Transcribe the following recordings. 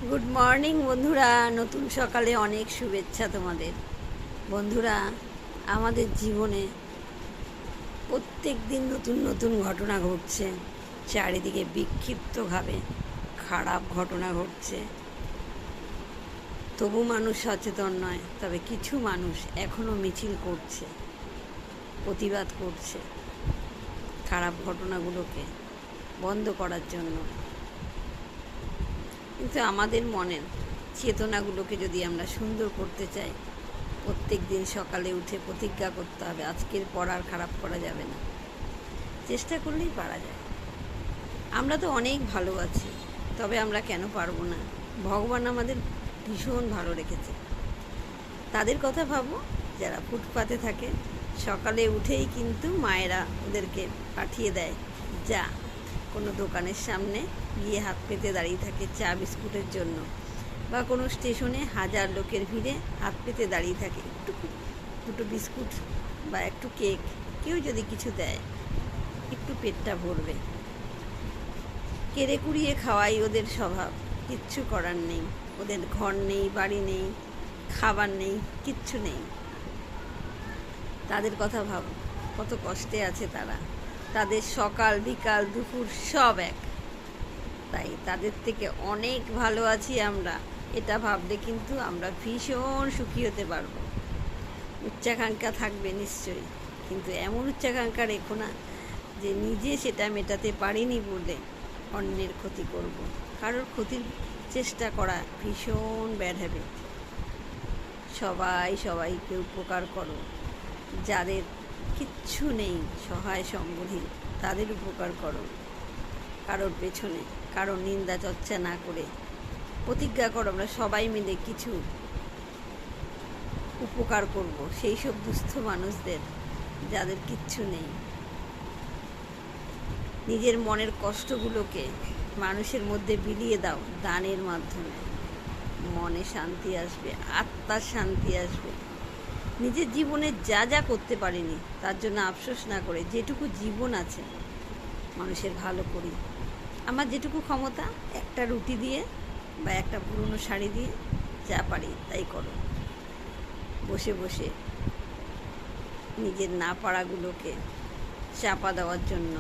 Good morning বন্ধুরা, নতুন সকালে অনেক শুভেচ্ছা তোমাদের। বন্ধুরা, আমাদের জীবনে প্রত্যেক দিন নতুন নতুন ঘটনা ঘটছে। চারিদিকে বিক্ষিপ্তভাবে খারাপ ঘটনা ঘটছে, তবু মানুষ সচেতন নয়। তবে কিছু মানুষ এখনও মিছিল করছে, প্রতিবাদ করছে খারাপ ঘটনাগুলোকে বন্ধ করার জন্য। কিন্তু আমাদের মনের চেতনাগুলোকে যদি আমরা সুন্দর করতে চাই, প্রত্যেক দিন সকালে উঠে প্রতিজ্ঞা করতে হবে, আজকের পর আর খারাপ করা যাবে না। চেষ্টা করলেই পারা যায়। আমরা তো অনেক ভালো আছি, তবে আমরা কেন পারবো না? ভগবান আমাদের ভীষণ ভালো রেখেছে। তাদের কথা ভাবো যারা ফুটপাতে থাকে, সকালে উঠেই কিন্তু মায়েরা ওদেরকে পাঠিয়ে দেয়, যা কোনো দোকানের সামনে গিয়ে হাত পেতে দাঁড়িয়ে থাকে চা বিস্কুটের জন্য, বা কোনো স্টেশনে হাজার লোকের ভিড়ে হাত পেতে দাঁড়িয়ে থাকে একটু দুটো বিস্কুট বা একটু কেক, কেউ যদি কিছু দেয় একটু পেটটা ভরবে। কেড়ে কুড়িয়ে খাওয়াই ওদের স্বভাব, কিচ্ছু করার নেই। ওদের ঘর নেই, বাড়ি নেই, খাবার নেই, কিচ্ছু নেই। তাদের কথা ভাবো, কত কষ্টে আছে তারা। তাদের সকাল বিকাল দুপুর সব এক। তাই তাদের থেকে অনেক ভালো আছি আমরা, এটা ভাবলে কিন্তু আমরা ভীষণ সুখী হতে পারবো। উচ্চাকাঙ্ক্ষা থাকবে নিশ্চয়ই, কিন্তু এমন উচ্চাকাঙ্ক্ষা রেখো না যে নিজে সেটা মেটাতে পারিনি বলে অন্যের ক্ষতি করব। কারোর ক্ষতির চেষ্টা করা ভীষণ ব্যাড হ্যাবিট। সবাই সবাইকে উপকার করো। যাদের কিচ্ছু নেই, সহায় সম্বলহীন, তাদের উপকার করো। কারোর পেছনে কারোর নিন্দা চর্চা না করে প্রতিজ্ঞা করো, আমরা সবাই মিলে কিছু উপকার করব সেই সব দুস্থ মানুষদের, যাদের কিচ্ছু নেই। নিজের মনের কষ্টগুলোকে মানুষের মধ্যে বিলিয়ে দাও দানের মাধ্যমে। মনে শান্তি আসবে, আত্মার শান্তি আসবে। নিজের জীবনে যা যা করতে পারিনি তার জন্য আফসোস না করে যেটুকু জীবন আছে মানুষের ভালো করি। আমার যেটুকু ক্ষমতা, একটা রুটি দিয়ে বা একটা পুরনো শাড়ি দিয়ে যা পারি তাই করো। বসে বসে নিজের না পারাগুলোকে চাপা দেওয়ার জন্য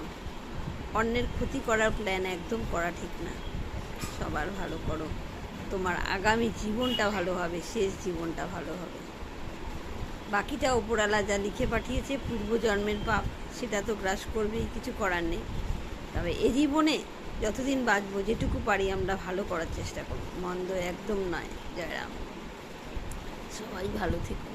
অন্যের ক্ষতি করার প্ল্যান একদম করা ঠিক না। সবার ভালো করো, তোমার আগামী জীবনটা ভালো হবে, শেষ জীবনটা ভালো হবে। বাকিটা ওপরওয়ালা যা লিখে পাঠিয়েছে, পূর্বজন্মের পাপ, সেটা তো গ্রাস করবেই, কিছু করার নেই। তবে এ জীবনে যতদিন বাঁচবো যেটুকু পারি আমরা ভালো করার চেষ্টা করব, মন্দ একদম নয়। জয়রাম। সবাই ভালো থেকো।